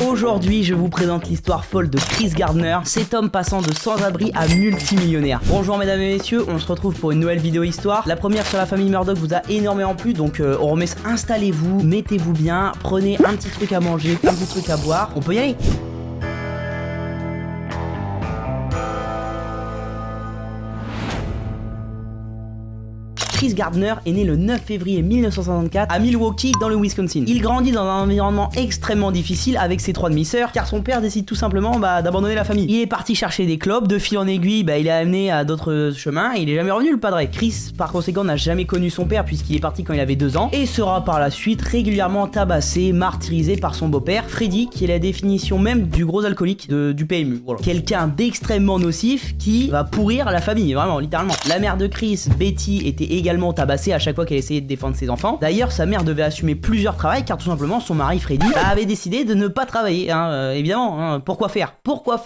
Aujourd'hui, je vous présente l'histoire folle de Chris Gardner, cet homme passant de sans-abri à multimillionnaire. Bonjour mesdames et messieurs, on se retrouve pour une nouvelle vidéo histoire. La première sur la famille Murdoch vous a énormément plu, donc on remet ça. Installez-vous, mettez-vous bien, prenez un petit truc à manger, un petit truc à boire, on peut y aller. Chris Gardner est né le 9 février 1964 à Milwaukee dans le Wisconsin. Il grandit dans un environnement extrêmement difficile avec ses 3 demi-sœurs car son père décide tout simplement d'abandonner la famille. Il est parti chercher des clopes, de fil en aiguille, il est amené à d'autres chemins et il est jamais revenu le padré. Chris par conséquent n'a jamais connu son père puisqu'il est parti quand il avait 2 ans et sera par la suite régulièrement tabassé, martyrisé par son beau-père Freddy qui est la définition même du gros alcoolique du PMU. Voilà. Quelqu'un d'extrêmement nocif qui va pourrir la famille, vraiment littéralement. La mère de Chris, Betty, était également tabassée à chaque fois qu'elle essayait de défendre ses enfants. D'ailleurs, sa mère devait assumer plusieurs travails car tout simplement son mari Freddy avait décidé de ne pas travailler. Évidemment, pourquoi faire? Pourquoi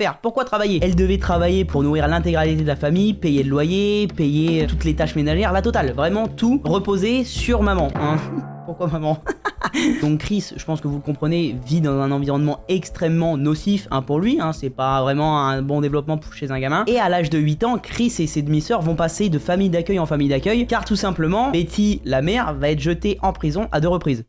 travailler? Elle devait travailler pour nourrir l'intégralité de la famille, payer le loyer, payer toutes les tâches ménagères, la totale. Vraiment tout reposait sur maman. Pourquoi maman? Donc Chris, je pense que vous le comprenez, vit dans un environnement extrêmement nocif pour lui, c'est pas vraiment un bon développement chez un gamin. Et à l'âge de 8 ans, Chris et ses demi-sœurs vont passer de famille d'accueil en famille d'accueil, car tout simplement, Betty, la mère, va être jetée en prison à 2 reprises.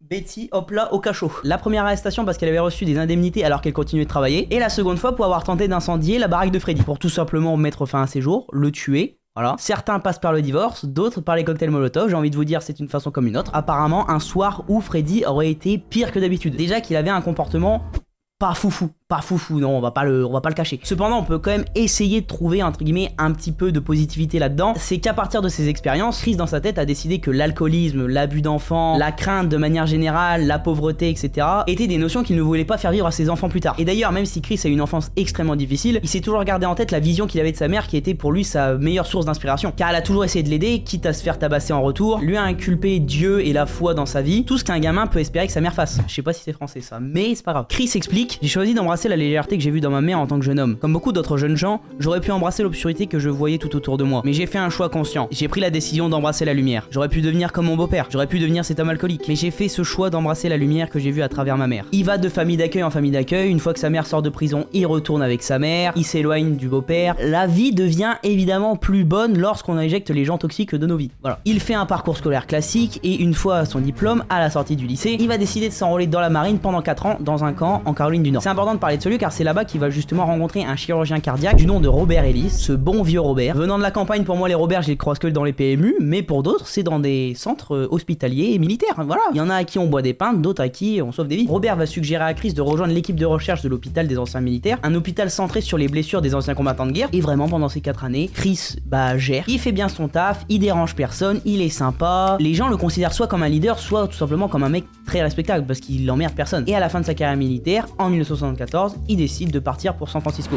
Betty, hop là, au cachot. La première arrestation parce qu'elle avait reçu des indemnités alors qu'elle continuait de travailler, et la seconde fois pour avoir tenté d'incendier la baraque de Freddy, pour tout simplement mettre fin à ses jours, le tuer. Voilà. Certains passent par le divorce, d'autres par les cocktails Molotov. J'ai envie de vous dire, c'est une façon comme une autre. Apparemment, un soir où Freddy aurait été pire que d'habitude. Déjà qu'il avait un comportement pas foufou, non, on va pas le cacher. Cependant, on peut quand même essayer de trouver, entre guillemets, un petit peu de positivité là-dedans. C'est qu'à partir de ces expériences, Chris, dans sa tête, a décidé que l'alcoolisme, l'abus d'enfants, la crainte de manière générale, la pauvreté, etc., étaient des notions qu'il ne voulait pas faire vivre à ses enfants plus tard. Et d'ailleurs, même si Chris a eu une enfance extrêmement difficile, il s'est toujours gardé en tête la vision qu'il avait de sa mère qui était pour lui sa meilleure source d'inspiration. Car elle a toujours essayé de l'aider, quitte à se faire tabasser en retour, lui a inculpé Dieu et la foi dans sa vie, tout ce qu'un gamin peut espérer que sa mère fasse. Je sais pas si c'est français ça, mais c'est pas grave. Chris explique: j'ai choisi d'embrasser la légèreté que j'ai vue dans ma mère en tant que jeune homme. Comme beaucoup d'autres jeunes gens, j'aurais pu embrasser l'obscurité que je voyais tout autour de moi. Mais j'ai fait un choix conscient. J'ai pris la décision d'embrasser la lumière. J'aurais pu devenir comme mon beau-père. J'aurais pu devenir cet homme alcoolique. Mais j'ai fait ce choix d'embrasser la lumière que j'ai vue à travers ma mère. Il va de famille d'accueil en famille d'accueil. Une fois que sa mère sort de prison, il retourne avec sa mère. Il s'éloigne du beau-père. La vie devient évidemment plus bonne lorsqu'on éjecte les gens toxiques de nos vies. Voilà. Il fait un parcours scolaire classique et une fois son diplôme, à la sortie du lycée, il va décider de s'enrôler dans la marine pendant 4 ans dans un camp en Caroline du Nord. C'est important de parler de celui car c'est là-bas qu'il va justement rencontrer un chirurgien cardiaque du nom de Robert Ellis, ce bon vieux Robert. Venant de la campagne, pour moi les Robert je les croise que dans les PMU, mais pour d'autres c'est dans des centres hospitaliers et militaires, voilà. Il y en a à qui on boit des pintes, d'autres à qui on sauve des vies. Robert va suggérer à Chris de rejoindre l'équipe de recherche de l'hôpital des anciens militaires, un hôpital centré sur les blessures des anciens combattants de guerre, et vraiment pendant ces 4 années, Chris gère, il fait bien son taf, il dérange personne, il est sympa, les gens le considèrent soit comme un leader, soit tout simplement comme un mec très respectable parce qu'il emmerde personne. Et à la fin de sa carrière militaire, en 1974, il décide de partir pour San Francisco.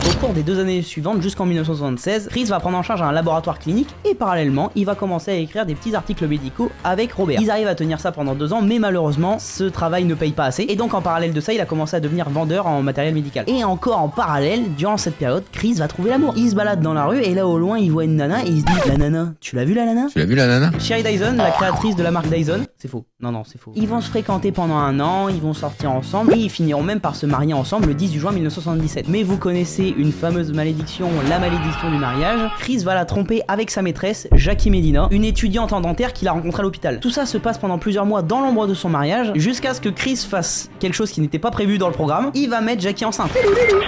Au cours des 2 années suivantes, jusqu'en 1976, Chris va prendre en charge un laboratoire clinique et parallèlement, il va commencer à écrire des petits articles médicaux avec Robert. Ils arrivent à tenir ça pendant 2 ans, mais malheureusement, ce travail ne paye pas assez. Et donc en parallèle de ça, il a commencé à devenir vendeur en matériel médical. Et encore en parallèle, durant cette période, Chris va trouver l'amour. Il se balade dans la rue et là au loin, il voit une nana et il se dit: la nana, tu l'as vu la nana? Tu l'as vu la nana? Sherry Dyson, la créatrice de la marque Dyson. C'est faux. Non, c'est faux. Ils vont se fréquenter pendant 1 an, ils vont sortir ensemble et ils finiront même par se marier ensemble le 18 juin 1977. Mais vous connaissez une fameuse malédiction, la malédiction du mariage. Chris va la tromper avec sa maîtresse, Jackie Medina, une étudiante en dentaire qu'il a rencontrée à l'hôpital. Tout ça se passe pendant plusieurs mois dans l'ombre de son mariage, jusqu'à ce que Chris fasse quelque chose qui n'était pas prévu dans le programme. Il va mettre Jackie enceinte.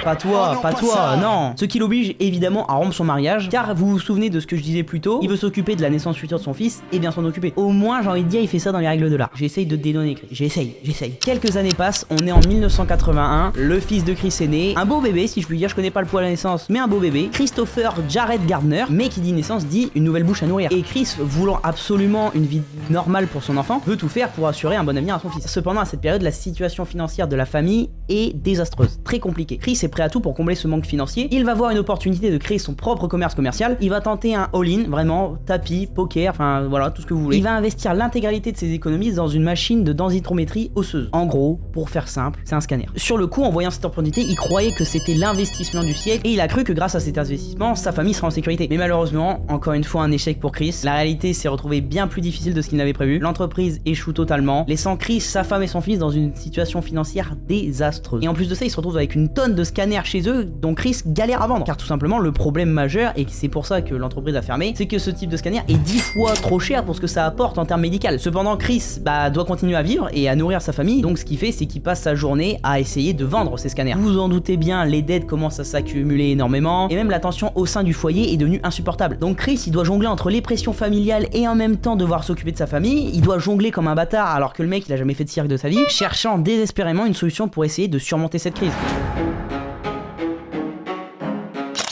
Pas toi, non. Ce qui l'oblige évidemment à rompre son mariage, car vous vous souvenez de ce que je disais plus tôt, il veut s'occuper de la naissance future de son fils et bien s'en occuper. Au moins, j'ai envie de dire, il fait ça dans les règles de l'art. J'essaye de te dédonner, Chris. J'essaye. Quelques années passent, on est en 1981, le fils de Chris est né, un beau bébé si je puis dire, je connais pas le poids à la naissance, mais un beau bébé, Christopher Jared Gardner, mais qui dit naissance dit une nouvelle bouche à nourrir. Et Chris, voulant absolument une vie normale pour son enfant, veut tout faire pour assurer un bon avenir à son fils. Cependant, à cette période, la situation financière de la famille est désastreuse, très compliquée. Chris est prêt à tout pour combler ce manque financier. Il va voir une opportunité de créer son propre commerce commercial. Il va tenter un all-in, vraiment, tapis, poker, enfin voilà, tout ce que vous voulez. Il va investir l'intégralité de ses économies dans une machine de densitométrie osseuse. En gros, pour faire simple, c'est un scanner. Sur le coup, en voyant cette opportunité, il croyait que c'était l'investissement du siècle et il a cru que grâce à cet investissement, sa famille sera en sécurité. Mais malheureusement, encore une fois un échec pour Chris. La réalité s'est retrouvée bien plus difficile de ce qu'il n'avait prévu. L'entreprise échoue totalement, laissant Chris, sa femme et son fils dans une situation financière désastreuse. Et en plus de ça, il se retrouve avec une tonne de scanners chez eux, dont Chris galère à vendre. Car tout simplement, le problème majeur, et c'est pour ça que l'entreprise a fermé, c'est que ce type de scanner est 10 fois trop cher pour ce que ça apporte en termes médicaux. Cependant, Chris doit continuer à vivre et à nourrir sa famille, donc ce qu'il fait, c'est qu'il passe sa journée à essayer de vendre ces scanners. Vous vous en doutez bien, les dettes commencent à s'accumuler énormément, et même la tension au sein du foyer est devenue insupportable. Donc Chris, il doit jongler entre les pressions familiales et en même temps devoir s'occuper de sa famille. Il doit jongler comme un bâtard alors que le mec il a jamais fait de cirque de sa vie, cherchant désespérément une solution pour essayer de surmonter cette crise.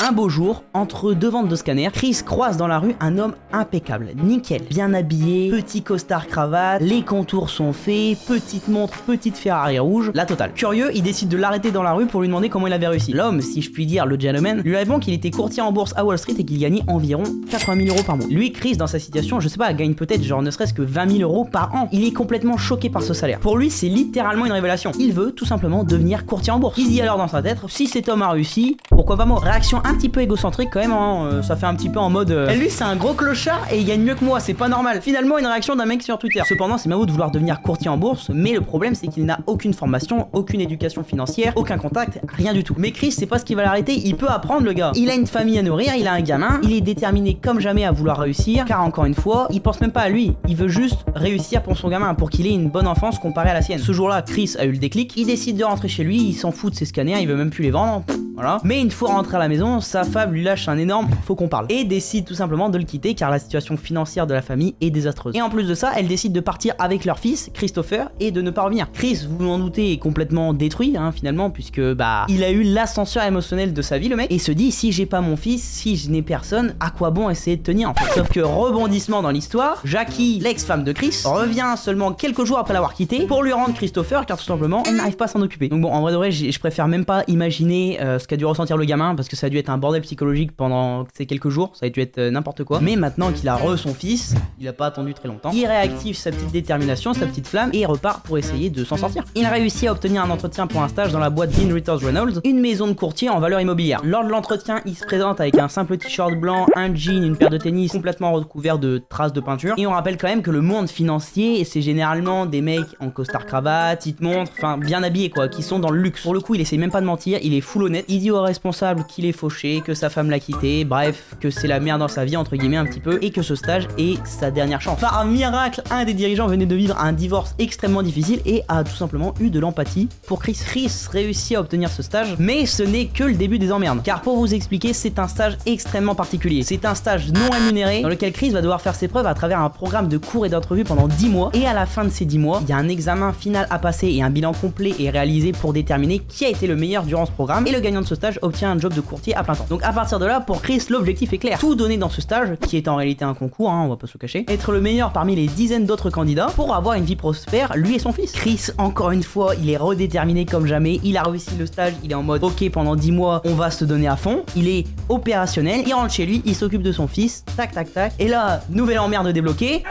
Un beau jour, entre deux ventes de scanners, Chris croise dans la rue un homme impeccable, nickel, bien habillé, petit costard cravate, les contours sont faits, petite montre, petite Ferrari rouge, la totale. Curieux, il décide de l'arrêter dans la rue pour lui demander comment il avait réussi. L'homme, si je puis dire, le gentleman, lui répond qu'il était courtier en bourse à Wall Street et qu'il gagnait environ 80 000 euros par mois. Lui, Chris, dans sa situation, je sais pas, gagne peut-être genre ne serait-ce que 20 000 euros par an. Il est complètement choqué par ce salaire. Pour lui, c'est littéralement une révélation. Il veut tout simplement devenir courtier en bourse. Il se dit alors dans sa tête, si cet homme a réussi, pourquoi pas moi? Réaction un petit peu égocentrique quand même, hein, ça fait un petit peu en mode lui c'est un gros clochard et il gagne mieux que moi, c'est pas normal. Finalement une réaction d'un mec sur Twitter. Cependant c'est Mao de vouloir devenir courtier en bourse, mais le problème c'est qu'il n'a aucune formation, aucune éducation financière, aucun contact, rien du tout. Mais Chris c'est pas ce qui va l'arrêter, il peut apprendre le gars. Il a une famille à nourrir, il a un gamin, il est déterminé comme jamais à vouloir réussir, car encore une fois, il pense même pas à lui, il veut juste réussir pour son gamin, pour qu'il ait une bonne enfance comparée à la sienne. Ce jour-là Chris a eu le déclic, il décide de rentrer chez lui, il s'en fout de ses scanners, il veut même plus les vendre. Voilà. Mais une fois rentré à la maison, sa femme lui lâche un énorme faut qu'on parle et décide tout simplement de le quitter car la situation financière de la famille est désastreuse. Et en plus de ça, elle décide de partir avec leur fils, Christopher, et de ne pas revenir. Chris, vous vous en doutez, est complètement détruit finalement puisque il a eu l'ascenseur émotionnel de sa vie le mec et se dit si j'ai pas mon fils, si je n'ai personne, à quoi bon essayer de tenir en fait. Sauf que rebondissement dans l'histoire, Jackie, l'ex-femme de Chris, revient seulement quelques jours après l'avoir quitté pour lui rendre Christopher car tout simplement elle n'arrive pas à s'en occuper. Donc bon, en vrai de vrai, je préfère même pas imaginer ce qu'a dû ressentir le gamin parce que ça a dû être un bordel psychologique pendant ces quelques jours, ça a dû être n'importe quoi. Mais maintenant qu'il a son fils, il a pas attendu très longtemps, il réactive sa petite détermination, sa petite flamme et repart pour essayer de s'en sortir. Il réussit à obtenir un entretien pour un stage dans la boîte Dean Reuters Reynolds, une maison de courtier en valeur immobilière. Lors de l'entretien, il se présente avec un simple t-shirt blanc, un jean, une paire de tennis complètement recouvert de traces de peinture. Et on rappelle quand même que le monde financier, c'est généralement des mecs en costard cravate, petite montre, enfin bien habillés quoi, qui sont dans le luxe. Pour le coup, il essaie même pas de mentir, il est full honnête. Il dit au responsable qu'il est fauché, que sa femme l'a quitté, bref, que c'est la merde dans sa vie entre guillemets un petit peu et que ce stage est sa dernière chance. Par un miracle, un des dirigeants venait de vivre un divorce extrêmement difficile et a tout simplement eu de l'empathie pour Chris. Chris réussit à obtenir ce stage, mais ce n'est que le début des emmerdes. Car pour vous expliquer, c'est un stage extrêmement particulier. C'est un stage non rémunéré dans lequel Chris va devoir faire ses preuves à travers un programme de cours et d'entrevues pendant 10 mois. Et à la fin de ces 10 mois, il y a un examen final à passer et un bilan complet est réalisé pour déterminer qui a été le meilleur durant ce programme. Et le gagnant de ce stage obtient un job de courtier à plein temps. Donc à partir de là, pour Chris, l'objectif est clair. Tout donner dans ce stage, qui est en réalité un concours, on va pas se le cacher, être le meilleur parmi les dizaines d'autres candidats pour avoir une vie prospère, lui et son fils. Chris, encore une fois, il est redéterminé comme jamais, il a réussi le stage, il est en mode ok pendant 10 mois, on va se donner à fond, il est opérationnel, il rentre chez lui, il s'occupe de son fils, tac tac tac, et là, nouvelle emmerde débloquée.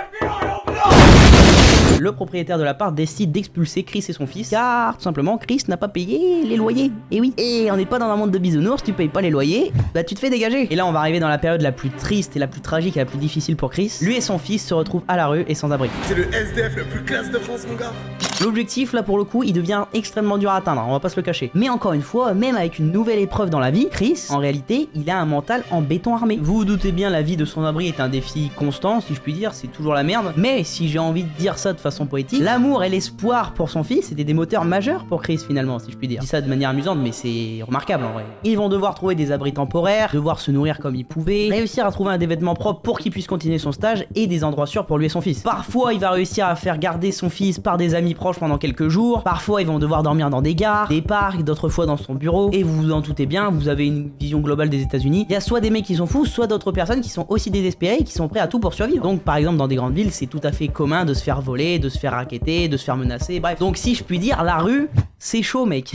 Le propriétaire de l'appart décide d'expulser Chris et son fils car tout simplement Chris n'a pas payé les loyers. Et oui, et on n'est pas dans un monde de bisounours, tu payes pas les loyers, tu te fais dégager. Et là on va arriver dans la période la plus triste et la plus tragique et la plus difficile pour Chris. Lui et son fils se retrouvent à la rue et sans abri. C'est le SDF le plus classe de France mon gars. L'objectif là pour le coup il devient extrêmement dur à atteindre, on va pas se le cacher. Mais encore une fois, même avec une nouvelle épreuve dans la vie, Chris, en réalité, il a un mental en béton armé. Vous vous doutez bien, la vie de son abri est un défi constant, si je puis dire, c'est toujours la merde. Mais si j'ai envie de dire ça de façon poétique, l'amour et l'espoir pour son fils étaient des moteurs majeurs pour Chris finalement, si je puis dire. Je dis ça de manière amusante, mais c'est remarquable en vrai. Ils vont devoir trouver des abris temporaires, devoir se nourrir comme ils pouvaient, réussir à trouver des vêtements propres pour qu'il puisse continuer son stage et des endroits sûrs pour lui et son fils. Parfois, il va réussir à faire garder son fils par des amis proches pendant quelques jours. Parfois, ils vont devoir dormir dans des gares, des parcs, d'autres fois dans son bureau. Et vous vous en doutez bien, vous avez une vision globale des États-Unis. Il y a soit des mecs qui sont fous, soit d'autres personnes qui sont aussi désespérées et qui sont prêts à tout pour survivre. Donc, par exemple, dans des grandes villes, c'est tout à fait commun de se faire voler, de se faire racketter, de se faire menacer. Bref. Donc, si je puis dire, la rue, c'est chaud, mec.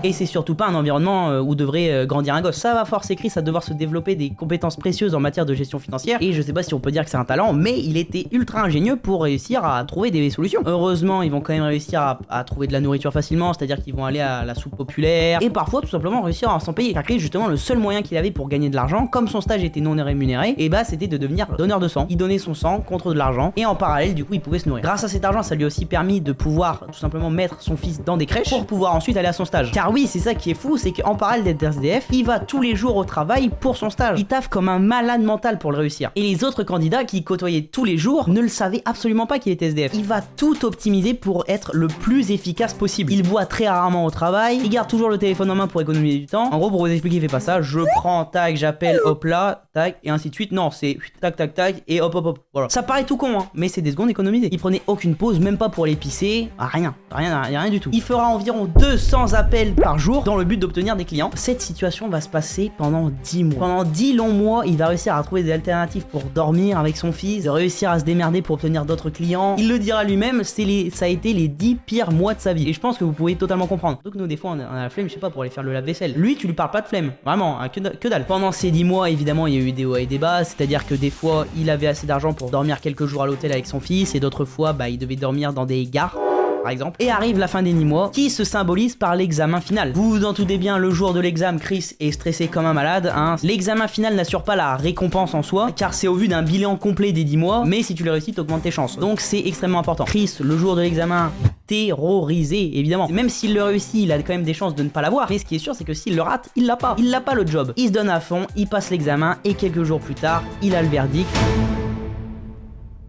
Et c'est surtout pas un environnement où devrait grandir un gosse. Ça va forcer Chris à devoir se développer des compétences précieuses en matière de gestion financière. Et je sais pas si on peut dire que c'est un talent, mais il était ultra ingénieux pour réussir à trouver des solutions. Heureusement, ils vont quand même réussir à trouver de la nourriture facilement, c'est-à-dire qu'ils vont aller à la soupe populaire et parfois tout simplement réussir à s'en payer. Car Chris, justement, le seul moyen qu'il avait pour gagner de l'argent, comme son stage était non rémunéré, et bah c'était de devenir donneur de sang. Il donnait son sang contre de l'argent et en parallèle, du coup, il pouvait se nourrir. Grâce à cet argent, ça lui a aussi permis de pouvoir tout simplement mettre son fils dans des crèches pour pouvoir ensuite aller à son stage. Car oui, c'est ça qui est fou, c'est qu'en parallèle d'être SDF, il va tous les jours au travail pour son stage. Il taffe comme un malade mental pour le réussir. Et les autres candidats qui côtoyaient tous les jours ne le savaient absolument pas qu'il était SDF. Il va tout optimiser pour être le plus efficace possible. Il boit très rarement au travail, il garde toujours le téléphone en main pour économiser du temps. En gros, pour vous expliquer, il fait pas ça. Je prends, tac, j'appelle, hop là, tac, et ainsi de suite. Non, c'est tac, tac, tac, et hop, hop, hop. Voilà. Ça paraît tout con, hein, mais c'est des secondes économisées. Il prenait aucune pause, même pas pour aller pisser. Ah, rien du tout. Il fera environ 200 appels par jour dans le but d'obtenir des clients. Cette situation va se passer pendant 10 mois. Pendant 10 longs mois, il va réussir à trouver des alternatives pour dormir avec son fils, de réussir à se démerder pour obtenir d'autres clients. Il le dira lui-même, ça a été les 10 pires mois de sa vie. Et je pense que vous pouvez totalement comprendre. Donc nous, des fois, on a la flemme, je sais pas, pour aller faire le lave-vaisselle. Lui, tu lui parles pas de flemme. Vraiment, hein, que dalle. Pendant ces 10 mois, évidemment, il y a eu des hauts et des bas. C'est-à-dire que des fois, il avait assez d'argent pour dormir quelques jours à l'hôtel avec son fils, et d'autres fois, bah, il devait dormir dans des gares, par exemple. Et arrive la fin des 10 mois, qui se symbolise par l'examen final. Vous vous en doutez bien, le jour de l'examen, Chris est stressé comme un malade, hein. L'examen final n'assure pas la récompense en soi, car c'est au vu d'un bilan complet des 10 mois, mais si tu le réussis, t'augmentes tes chances. Donc c'est extrêmement important. Chris, le jour de l'examen, terrorisé, évidemment. Même s'il le réussit, il a quand même des chances de ne pas l'avoir. Mais ce qui est sûr, c'est que s'il le rate, il l'a pas. Il l'a pas le job. Il se donne à fond, il passe l'examen, et quelques jours plus tard, il a le verdict.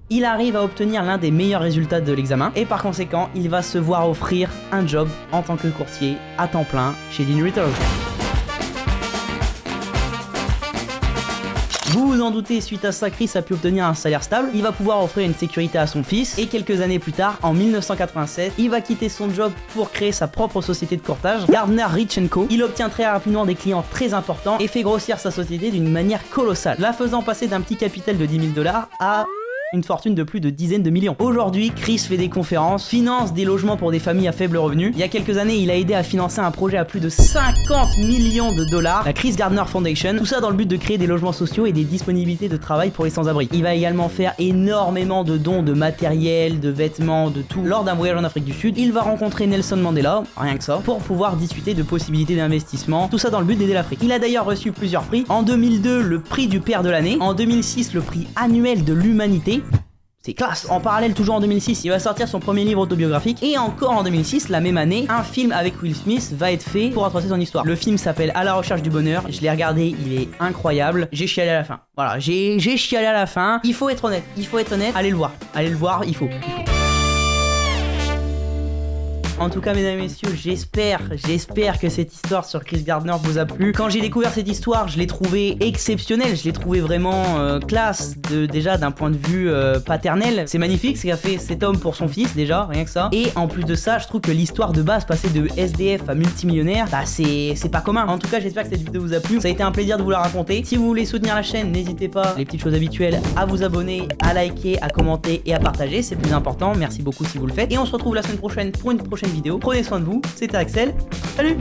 Il arrive à obtenir l'un des meilleurs résultats de l'examen et par conséquent, il va se voir offrir un job en tant que courtier à temps plein chez Dean Ritter. Vous vous en doutez, suite à ça, Chris a pu obtenir un salaire stable, il va pouvoir offrir une sécurité à son fils, et quelques années plus tard, en 1987, il va quitter son job pour créer sa propre société de courtage, Gardner Rich & Co. Il obtient très rapidement des clients très importants et fait grossir sa société d'une manière colossale, la faisant passer d'un petit capital de 10 000 $ à une fortune de plus de dizaines de millions. Aujourd'hui, Chris fait des conférences, finance des logements pour des familles à faible revenu. Il y a quelques années, il a aidé à financer un projet à plus de 50 millions $, la Chris Gardner Foundation. Tout ça dans le but de créer des logements sociaux et des disponibilités de travail pour les sans-abri. Il va également faire énormément de dons de matériel, de vêtements, de tout. Lors d'un voyage en Afrique du Sud, il va rencontrer Nelson Mandela, rien que ça, pour pouvoir discuter de possibilités d'investissement. Tout ça dans le but d'aider l'Afrique. Il a d'ailleurs reçu plusieurs prix. En 2002, le prix du père de l'année. En 2006, le prix annuel de l'humanité. C'est classe. En parallèle, toujours en 2006, il va sortir son premier livre autobiographique. Et encore en 2006, la même année, un film avec Will Smith va être fait pour retracer son histoire. Le film s'appelle À la recherche du bonheur. Je l'ai regardé, il est incroyable. J'ai chialé à la fin. Voilà, j'ai chialé à la fin. Il faut être honnête. Allez le voir. Il faut. En tout cas, mesdames et messieurs, j'espère que cette histoire sur Chris Gardner vous a plu. Quand j'ai découvert cette histoire, je l'ai trouvée exceptionnelle, je l'ai trouvée vraiment classe, déjà d'un point de vue paternel. C'est magnifique ce qu'a fait cet homme pour son fils, déjà, rien que ça. Et en plus de ça, je trouve que l'histoire de base, passer de SDF à multimillionnaire, bah c'est pas commun. En tout cas, j'espère que cette vidéo vous a plu. Ça a été un plaisir de vous la raconter. Si vous voulez soutenir la chaîne, n'hésitez pas, les petites choses habituelles, à vous abonner, à liker, à commenter et à partager, c'est le plus important. Merci beaucoup si vous le faites. Et on se retrouve la semaine prochaine pour une prochaine vidéo. Prenez soin de vous, c'était Axel. Salut.